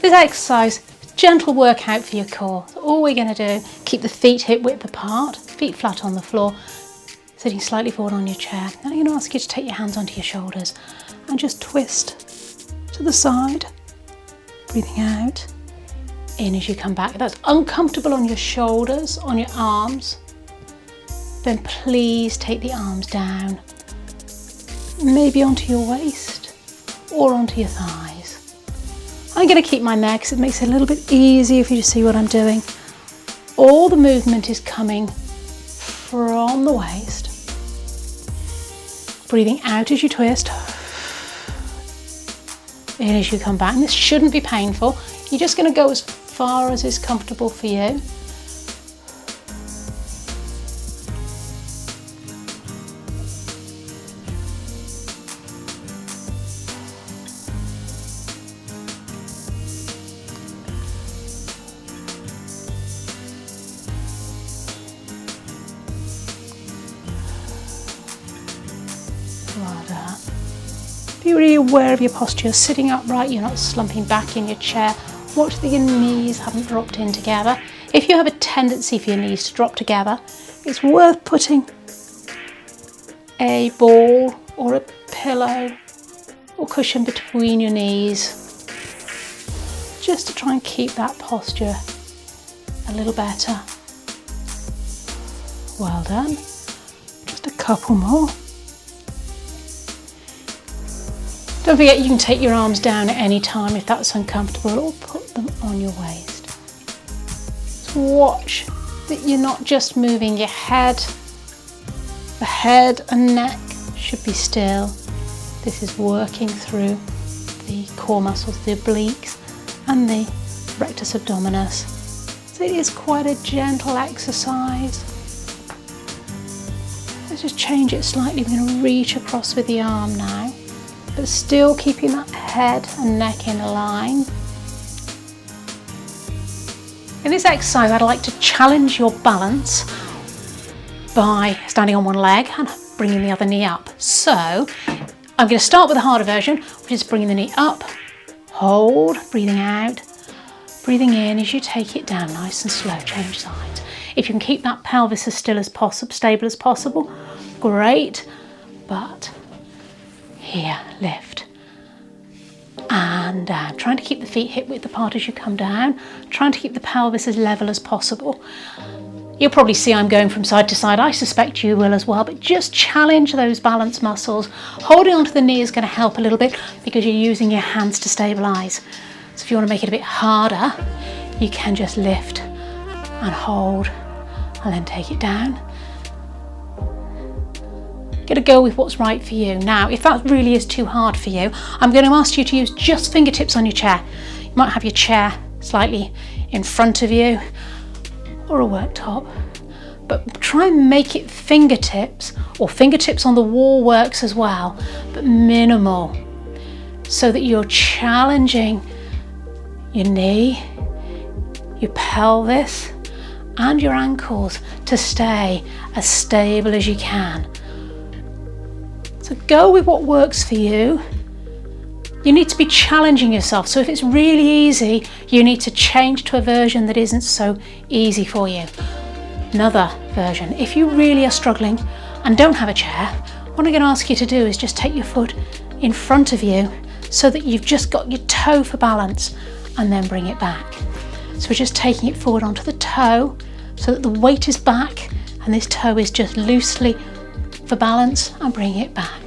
This exercise, gentle workout for your core. So all we're going to do, keep the feet hip width apart, feet flat on the floor, sitting slightly forward on your chair. Now I'm going to ask you to take your hands onto your shoulders and just twist to the side, breathing out, in as you come back. If that's uncomfortable on your shoulders, on your arms, then please take the arms down, maybe onto your waist or onto your thighs. I'm going to keep my neck because it makes it a little bit easier for you to see what I'm doing. All the movement is coming from the waist. Breathing out as you twist, in as you come back. And this shouldn't be painful. You're just going to go as far as is comfortable for you. Well done. Be really aware of your posture, sitting upright, you're not slumping back in your chair. Watch that your knees haven't dropped in together. If you have a tendency for your knees to drop together, it's worth putting a ball or a pillow or cushion between your knees, just to try and keep that posture a little better. Well done. Just a couple more. Don't forget you can take your arms down at any time if that's uncomfortable, or put them on your waist. So watch that you're not just moving your head. The head and neck should be still. This is working through the core muscles, the obliques and the rectus abdominis. So it is quite a gentle exercise. Let's just change it slightly. We're going to reach across with the arm now, but still keeping that head and neck in line. In this exercise, I'd like to challenge your balance by standing on one leg and bringing the other knee up. So I'm going to start with the harder version, which is bringing the knee up, hold, breathing out, breathing in as you take it down, nice and slow, change sides. If you can keep that pelvis as still as possible, stable as possible, great, but here, lift and down, trying to keep the feet hip width apart as you come down, trying to keep the pelvis as level as possible. You'll probably see I'm going from side to side. I suspect you will as well, but just challenge those balance muscles. Holding onto the knee is going to help a little bit because you're using your hands to stabilize. So if you want to make it a bit harder, you can just lift and hold and then take it down. Get a go with what's right for you. Now, if that really is too hard for you, I'm going to ask you to use just fingertips on your chair. You might have your chair slightly in front of you or a worktop, but try and make it fingertips, or fingertips on the wall works as well, but minimal, so that you're challenging your knee, your pelvis and your ankles to stay as stable as you can. So go with what works for you. You need to be challenging yourself. So if it's really easy, you need to change to a version that isn't so easy for you. Another version. If you really are struggling and don't have a chair, what I'm going to ask you to do is just take your foot in front of you so that you've just got your toe for balance, and then bring it back. So we're just taking it forward onto the toe so that the weight is back and this toe is just loosely for balance, and bring it back.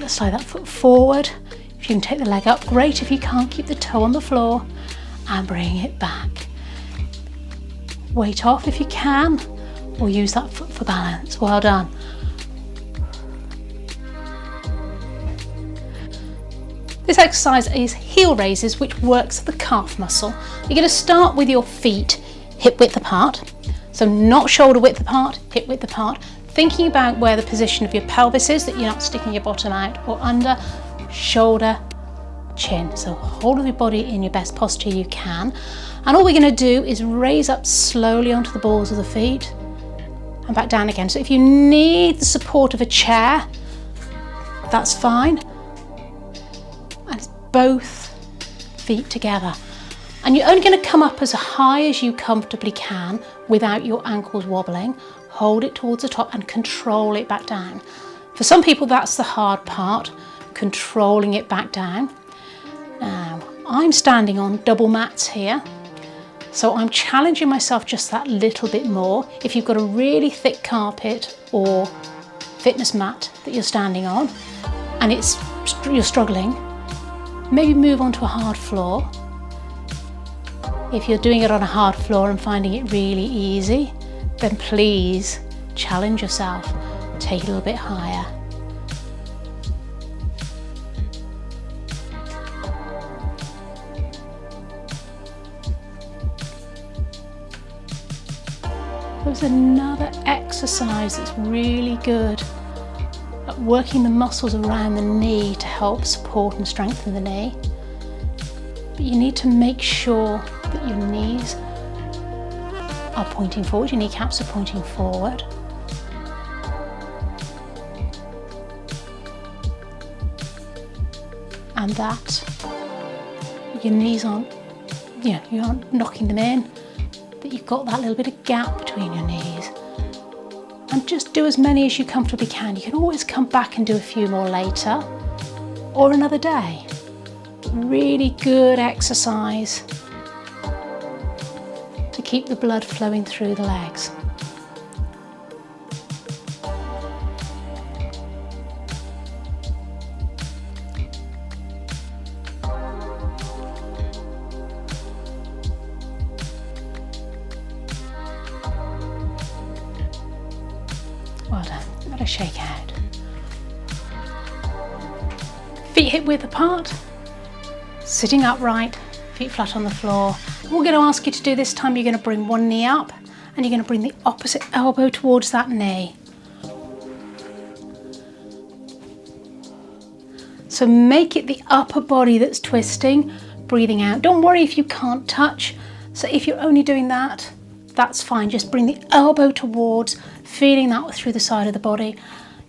Slide that foot forward. If you can take the leg up, great. If you can't, keep the toe on the floor and bring it back. Weight off if you can, or use that foot for balance. Well done. This exercise is heel raises, which works the calf muscle. You're going to start with your feet hip width apart. So not shoulder width apart, hip width apart. Thinking about where the position of your pelvis is, that you're not sticking your bottom out or under, shoulder, chin. So hold of your body in your best posture you can. And all we're going to do is raise up slowly onto the balls of the feet and back down again. So if you need the support of a chair, that's fine. And it's both feet together. And you're only going to come up as high as you comfortably can without your ankles wobbling. Hold it towards the top and control it back down. For some people, that's the hard part, controlling it back down. Now, I'm standing on double mats here, so I'm challenging myself just that little bit more. If you've got a really thick carpet or fitness mat that you're standing on and you're struggling, maybe move on to a hard floor. If you're doing it on a hard floor and finding it really easy, then please challenge yourself, take it a little bit higher. There's another exercise that's really good at working the muscles around the knee to help support and strengthen the knee. But you need to make sure that your knees are pointing forward, your kneecaps are pointing forward. And that your knees aren't, you aren't knocking them in, that you've got that little bit of gap between your knees. And just do as many as you comfortably can. You can always come back and do a few more later or another day. Really good exercise to keep the blood flowing through the legs. Well done. Let us shake out. Feet hip width apart, sitting upright, feet flat on the floor. What we're going to ask you to do this time, you're going to bring one knee up and you're going to bring the opposite elbow towards that knee. So make it the upper body that's twisting, breathing out. Don't worry if you can't touch. So if you're only doing that, that's fine. Just bring the elbow towards, feeling that through the side of the body.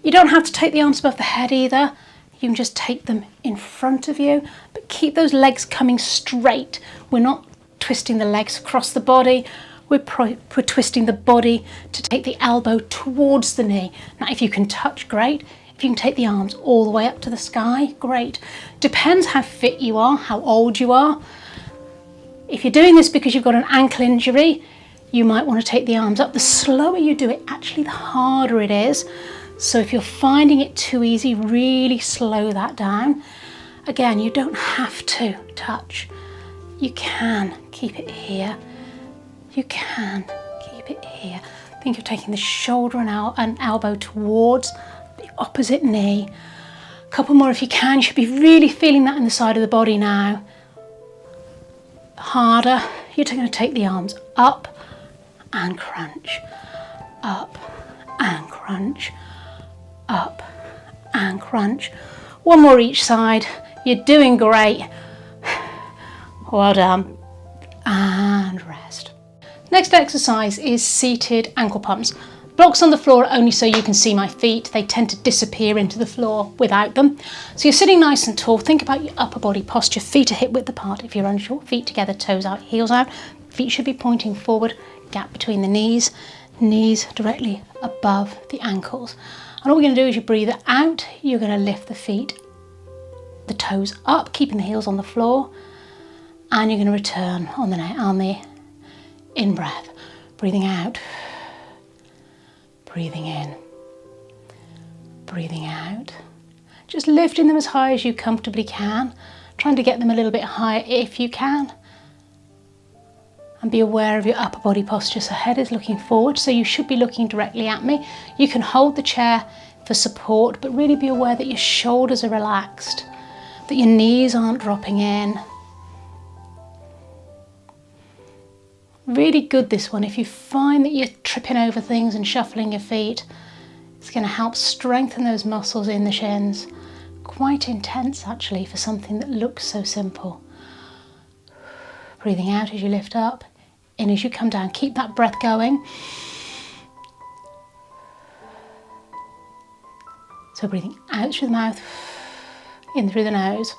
You don't have to take the arms above the head either. You can just take them in front of you, but keep those legs coming straight. We're not twisting the legs across the body. We're twisting the body to take the elbow towards the knee. Now, if you can touch, great. If you can take the arms all the way up to the sky, great. Depends how fit you are, how old you are. If you're doing this because you've got an ankle injury, you might want to take the arms up. The slower you do it, actually the harder it is. So if you're finding it too easy, really slow that down. Again, you don't have to touch. You can keep it here. You can keep it here. Think of taking the shoulder and elbow towards the opposite knee. A couple more if you can. You should be really feeling that in the side of the body now. Harder. You're going to take the arms up and crunch, up and crunch, up and crunch. One more each side. You're doing great. Well done. And rest. Next exercise is seated ankle pumps. Blocks on the floor are only so you can see my feet. They tend to disappear into the floor without them. So you're sitting nice and tall. Think about your upper body posture. Feet are hip width apart. If you're unsure, feet together, toes out, heels out. Feet should be pointing forward. Gap between the knees. Knees directly above the ankles. And all we're going to do is you breathe it out. You're going to lift the feet, the toes up, keeping the heels on the floor. And you're going to return on the in-breath. Breathing out. Breathing in, breathing out. Just lifting them as high as you comfortably can, trying to get them a little bit higher if you can. And be aware of your upper body posture. So head is looking forward, so you should be looking directly at me. You can hold the chair for support, but really be aware that your shoulders are relaxed, that your knees aren't dropping in. Really good, this one. If you find that you're tripping over things and shuffling your feet, it's going to help strengthen those muscles in the shins. Quite intense actually for something that looks so simple. Breathing out as you lift up, in as you come down. Keep that breath going. So breathing out through the mouth, in through the nose.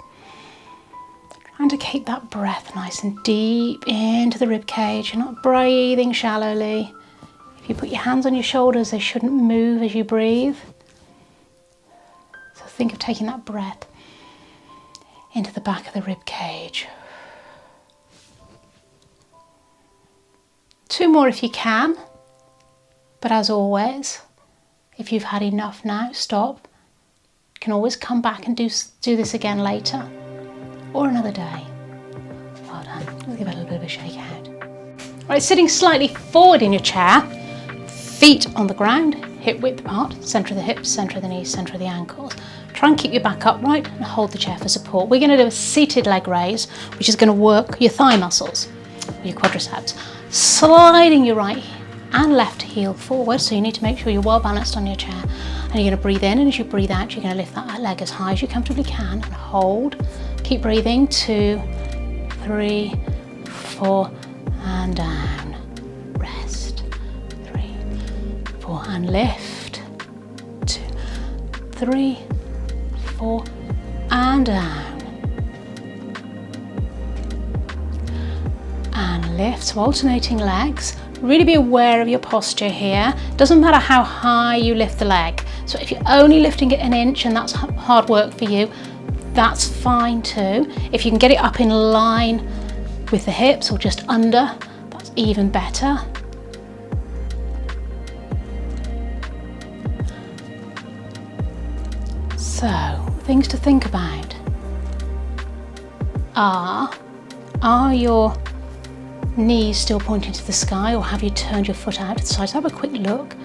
Trying to keep that breath nice and deep into the rib cage. You're not breathing shallowly. If you put your hands on your shoulders, they shouldn't move as you breathe. So think of taking that breath into the back of the rib cage. 2 more if you can, but as always, if you've had enough now, stop. You can always come back and do this again later or another day. Well done. We'll give it a little bit of a shake out. Right, sitting slightly forward in your chair, feet on the ground, hip width apart, centre of the hips, centre of the knees, centre of the ankles. Try and keep your back upright and hold the chair for support. We're going to do a seated leg raise, which is going to work your thigh muscles, or your quadriceps. Sliding your right and left heel forward, so you need to make sure you're well balanced on your chair. And you're going to breathe in, and as you breathe out, you're going to lift that leg as high as you comfortably can and hold. Keep breathing. 2, 3, 4, and down. Rest. 3, 4, and lift. 2, 3, 4, and down. And lift. So alternating legs. Really be aware of your posture here. Doesn't matter how high you lift the leg. So if you're only lifting it an inch and that's hard work for you, that's fine too. If you can get it up in line with the hips or just under, that's even better. So, things to think about are your knees still pointing to the sky, or have you turned your foot out to the side? So have a quick look.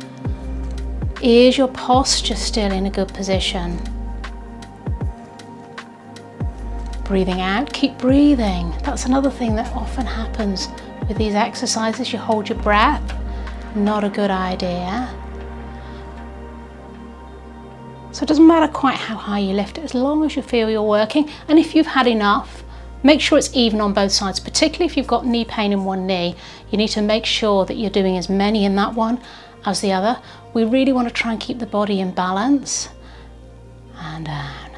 Is your posture still in a good position? Breathing out, keep breathing. That's another thing that often happens with these exercises. You hold your breath, not a good idea. So it doesn't matter quite how high you lift it, as long as you feel you're working. And if you've had enough, make sure it's even on both sides, particularly if you've got knee pain in one knee. You need to make sure that you're doing as many in that one as the other. We really want to try and keep the body in balance. And down.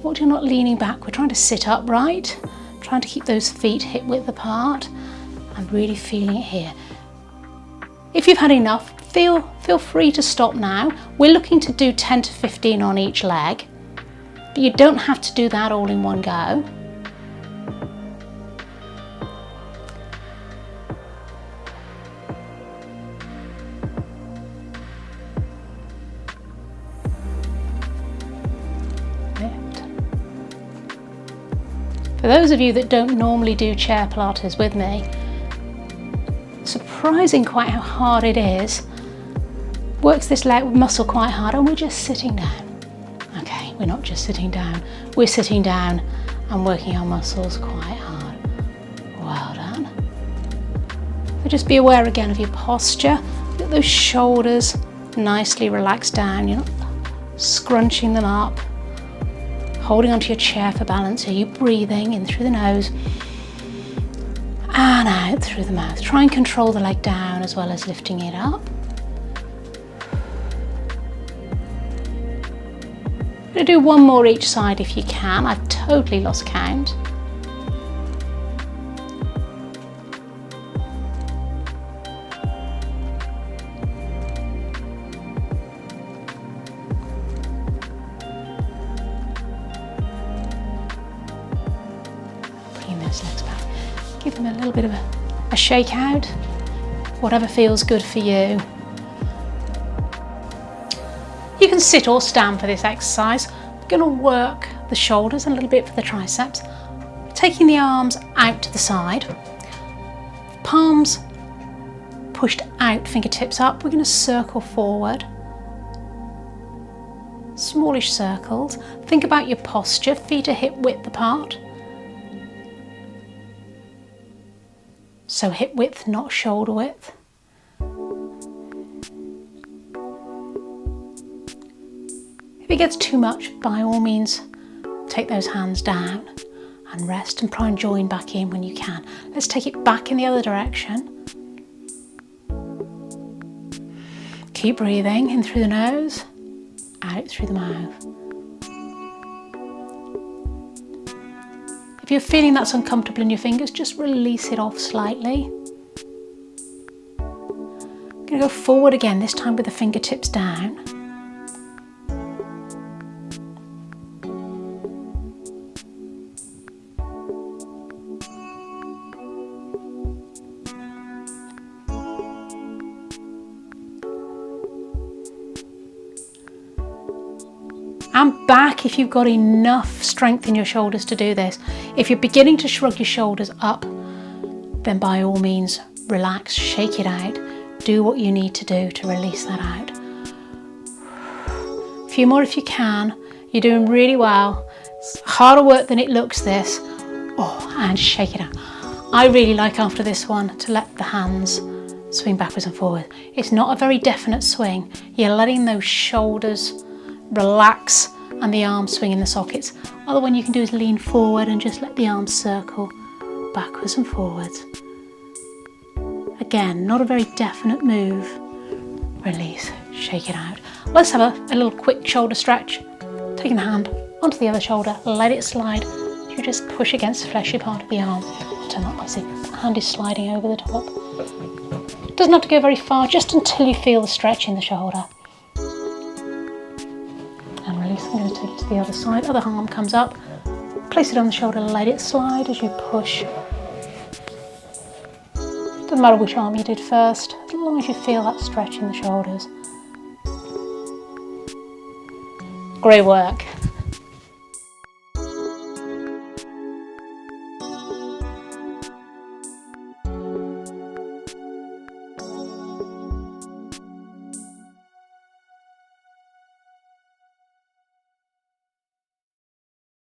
Watch you're not leaning back. We're trying to sit upright, trying to keep those feet hip width apart and really feeling it here. If you've had enough, feel free to stop now. We're looking to do 10 to 15 on each leg. But you don't have to do that all in one go. Lift. For those of you that don't normally do chair Pilates with me, surprising quite how hard it is. Works this leg muscle quite hard, and we're just sitting down. Okay, we're not just sitting down, we're sitting down and working our muscles quite hard. Well done. So just be aware again of your posture. Get those shoulders nicely relaxed down. You're not scrunching them up. Holding onto your chair for balance. Are you breathing in through the nose and out through the mouth? Try and control the leg down as well as lifting it up. I'm going to do one more each side if you can. I've totally lost count. Bring those legs back. Give them a little bit of a shake out. Whatever feels good for you. You can sit or stand for this exercise. We're going to work the shoulders and a little bit for the triceps. Taking the arms out to the side. Palms pushed out, fingertips up. We're going to circle forward. Smallish circles. Think about your posture. Feet are hip width apart. So hip width, not shoulder width. If it gets too much, by all means, take those hands down and rest and try and join back in when you can. Let's take it back in the other direction. Keep breathing in through the nose, out through the mouth. If you're feeling that's uncomfortable in your fingers, just release it off slightly. I'm going to go forward again, this time with the fingertips down. And back if you've got enough strength in your shoulders to do this. If you're beginning to shrug your shoulders up, then by all means relax, shake it out, do what you need to do to release that out. A few more if you can. You're doing really well. It's harder work than it looks, this. Oh, and shake it out. I really like after this one to let the hands swing backwards and forward. It's not a very definite swing. You're letting those shoulders relax and the arms swing in the sockets. Other one you can do is lean forward and just let the arms circle backwards and forwards. Again, not a very definite move. Release, shake it out. Let's have a little quick shoulder stretch. Taking the hand onto the other shoulder, let it slide. You just push against the fleshy part of the arm. Turn that way, see, the hand is sliding over the top. Doesn't have to go very far, just until you feel the stretch in the shoulder. And release. I'm going to take it to the other side. Other arm comes up. Place it on the shoulder, let it slide as you push. Doesn't matter which arm you did first, as long as you feel that stretch in the shoulders. Great work.